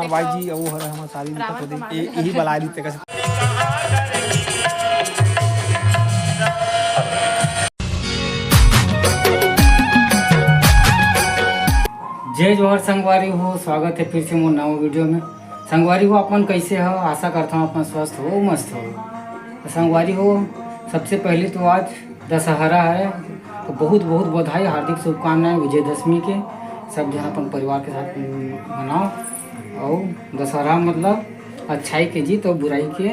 हमारे भाई जी वो हमारे हमारे शादी में तो दे यही बला दी तक जय जोहर संगवारी हो। स्वागत है फिर से मोर नवा वीडियो में। संगवारी हो अपन कैसे हो, आशा करता हूँ अपन स्वस्थ हो मस्त हो। तो संगवारी हो सबसे पहले तो आज दशहरा है, तो बहुत बहुत बधाई, हार्दिक शुभकामनाएं विजयदशमी के। सब जन अपन परिवार के साथ मनाओ। और दशहरा मतलब अच्छाई के जीत और बुराई के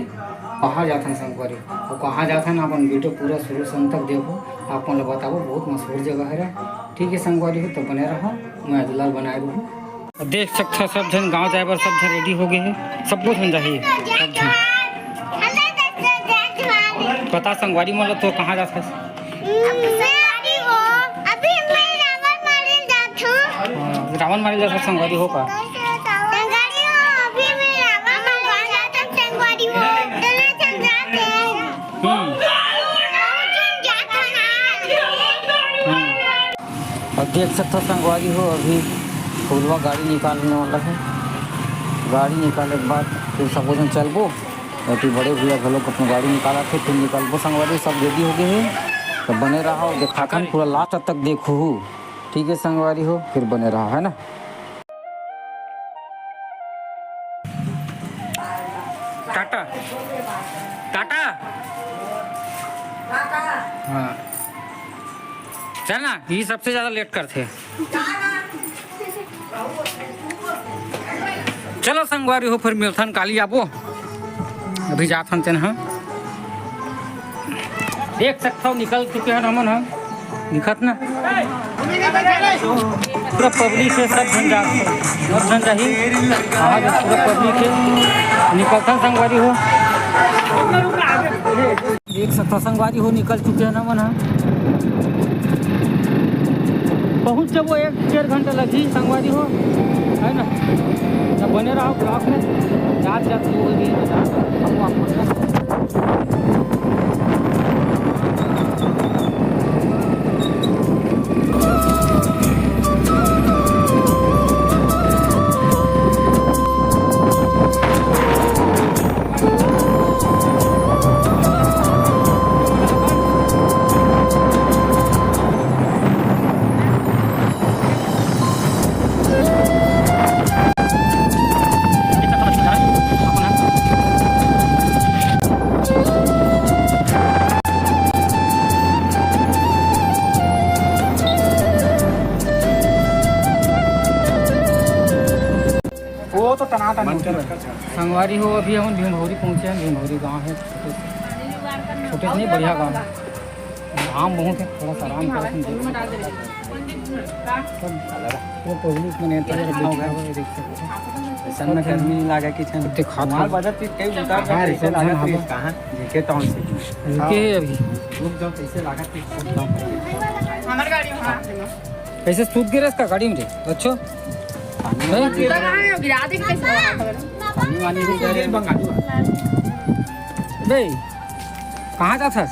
कहाँ जाते हैं संगवारी, और कहाँ जाते हैं अपन वीडियो पूरा शुरू से अंत तक देखो, आपको लोग बताओ। बहुत मशहूर जगह है, ठीक है संगवारी हो, तो बने रहो। मैं दुलार बनाए रहूँ। देख सकते हो सब जन गाँव जाए पर सब जन रेडी हो गए हैं, सब कुछ बन जाए सब जन। पता संगवारी मतलब तो कहाँ जाता है? रावण मारे जाता संगवारी हो का? और देख सकते हो संगवारी हो अभी फुलवा गाड़ी निकालने वाला है। गाड़ी निकालने के बाद फिर सब जन चलबो। अभी बड़े भैया घर लोग अपनी गाड़ी निकाला थे, फिर निकलबो संगवारी। सब रेडी हो गए हैं, तो बने रहो, देखा कर पूरा लास्ट तक देखो, ठीक है संगवारी हो, फिर बने रहो, है ना। टाटा टाटा हाँ चल ना, ये सबसे ज्यादा लेट करते। चलो संगवारी हो फिर मिलथन काली आपो। अभी जाथन चन हाँ, देख सकता हो निकल चुके हैं हमन। हम दिखत ना पूरा पब्लिक है, सब जन जाते सब जन जाही आज पूरा पब्लिक है निकलथन संगवारी हो। देख सकता संगवारी हो निकल चुके हैं हमन। हाँ पहुँच जब 1-1.5 घंटा लगी संगवारी हो, है ना। जब बने रहो ब्लॉक में, जात जात हो गई संगवारी हो। अभी हम भीमभौरी पहुँचे हैं। भीमभौरी गांव है, छोटे नहीं बढ़िया गांव है। आम बहुत है, थोड़ा सा आराम कर पब्लिक में नेता गर्मी नहीं लगा कि कहाँ कैसे सूख गिरे इसका गाड़ी में। अच्छा भाई कहाँ जाता है?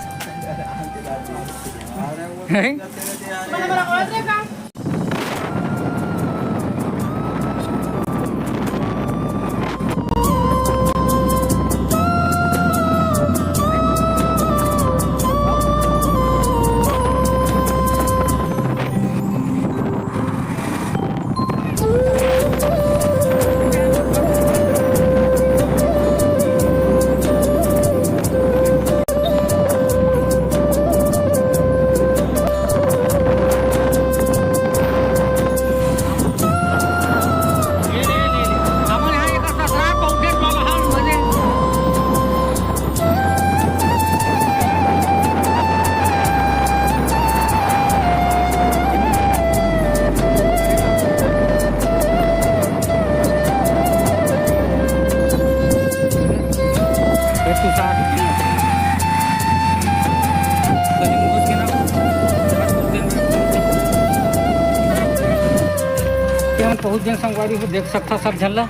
बहुत दिन संगवारी हो, देख सकता सब झल्ला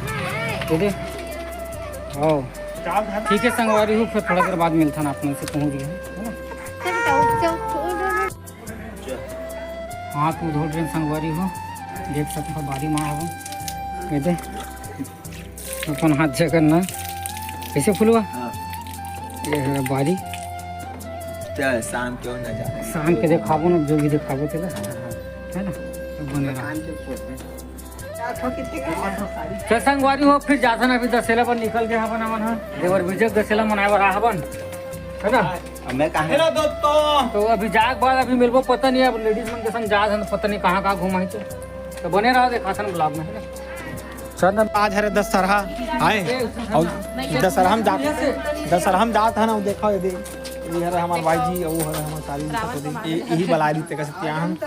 दे। ठीक है संगवारी हो, फिर थोड़ा देर बाद मिलता ना अपने से पहुँच गए, है ना। हाथ में धो ड्रेन संगवारी हो, देख सकते हो बारी माँ हो दे। अपन हाथ से करना कैसे फुलवा हाँ। ये है बारी चल शाम क्यों न जाए शाम के दिखाबो ना जो भी दिखाबो तेरा है ना तो बने रहा चल संगवारी हो फिर जासन अभी दशहरा पर निकल गया हवन हमन ह देवर विजय दशहरा मनाए बर आहवन है ना मैं कहाँ हेलो दोस्तों तो अभी जाग बाद अभी मिलबो पता नहीं अब लेडीज मन के संग जा हन पता नहीं कहाँ घुमाई तो बने रहा देखासन ब्लॉग में है ना चल आज हरे दशहरा आए और दशहरा हम जात है ना देखो ये हरे हमार भाई जी और हरे हमार साली यही बला दी तक से हम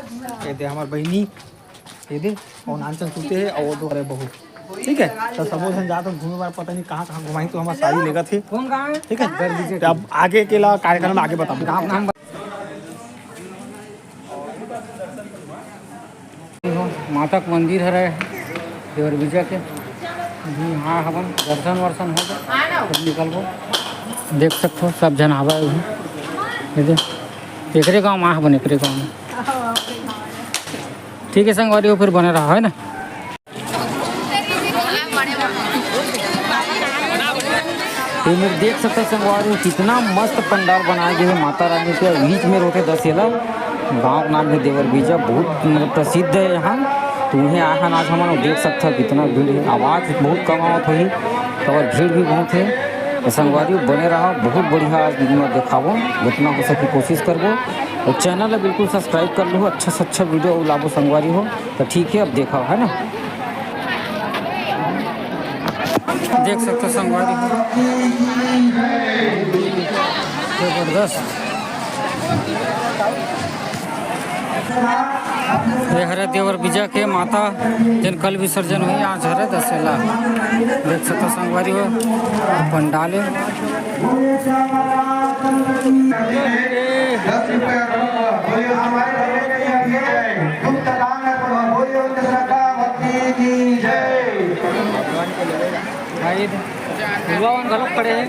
ये दे हमार बहनी ये दे और नानचन सुते है और दो हरे बहू ठीक है तो सब हम जाते घूमे बार पता नहीं कहाँ कहाँ घुमाई तो हमार साली लेगा थे कौन गाँव है ठीक है तो अब आगे के ला कार्यक्रम में आगे बताऊँ गाँव नाम माता का मंदिर है देवर विजय के अभी यहाँ हवन दर्शन वर्शन हो गए तब निकलबो देख सकते हो सब जन आवा एकरे गाँव में हवन एकरे गाँव में ठीक है संगवारी हो फिर बने रहा है ना ये मेरे देख सकते हैं संगवारी कितना मस्त पंडाल बनाए गए माता रानी के बीच में रोते दशहरा गाँव नाम है देवर विजय बहुत मतलब प्रसिद्ध है यहाँ तो उन्हें आया आज हमारा देख सकते हैं कितना भीड़ है आवाज़ बहुत कम आवत हुई तो और भीड़ भी बहुत है तो संगवारी बने रहा बहुत बढ़िया आज दिखाबो जितना हो सके कोशिश करबो और चैनल बिल्कुल सब्सक्राइब कर लो अच्छा से अच्छा वीडियो लाबो संगवारी हो तो ठीक है अब देखा है ना देख सकते हो संगवारी हो जबरदस्त ये हरे देवर विजय के माता जन कल विसर्जन हुई आज हरे दशहरा देख सकते संगवारी हो पंडाले गलत खड़े हैं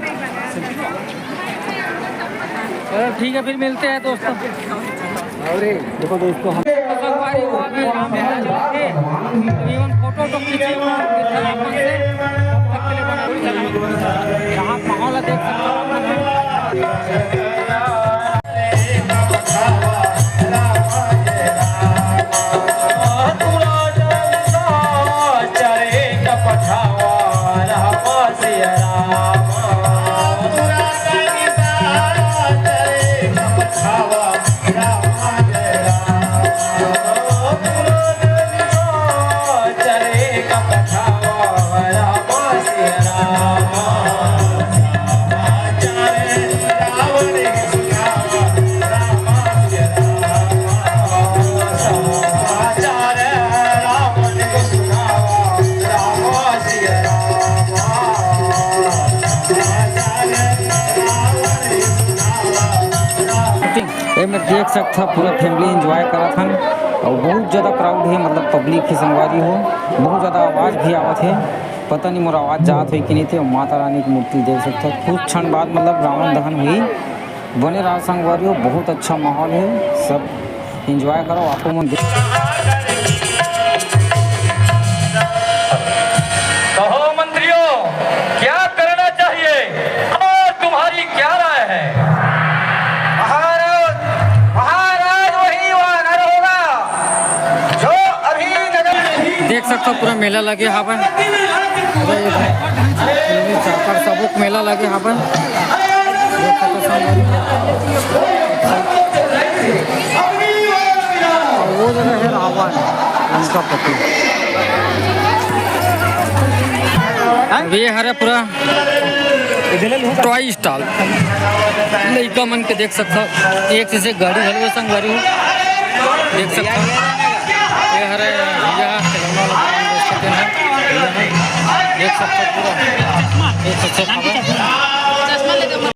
चलो ठीक है फिर मिलते हैं दोस्तों अरे देखो दोस्तों हम फोटो तो यहाँ माहौल देख सकते में देख सकता पूरा फैमिली एंजॉय करा था और बहुत ज़्यादा क्राउड है मतलब पब्लिक की संगवारी हो बहुत ज़्यादा आवाज़ भी आवत है पता नहीं मोर आवाज़ जात हुई कि नहीं थे माता रानी की मूर्ति देख सकते हो कुछ क्षण बाद मतलब रावण दहन हुई बने रहा संगवारी हो बहुत अच्छा माहौल है सब एंजॉय करो आपको मन कहो मंत्रियों क्या करना चाहिए और तुम्हारी क्या राय है देख सकते हो पूरा मेला लगे हवन सबक मेला लगे हवन वो जगह है रावण उनका पति ये हरे पूरा टॉय स्टॉल लड़का मन के देख सकते हो एक से गाड़ी हलवे संग गाड़ी देख सकते हो ये हरे देख सकते पूरा एक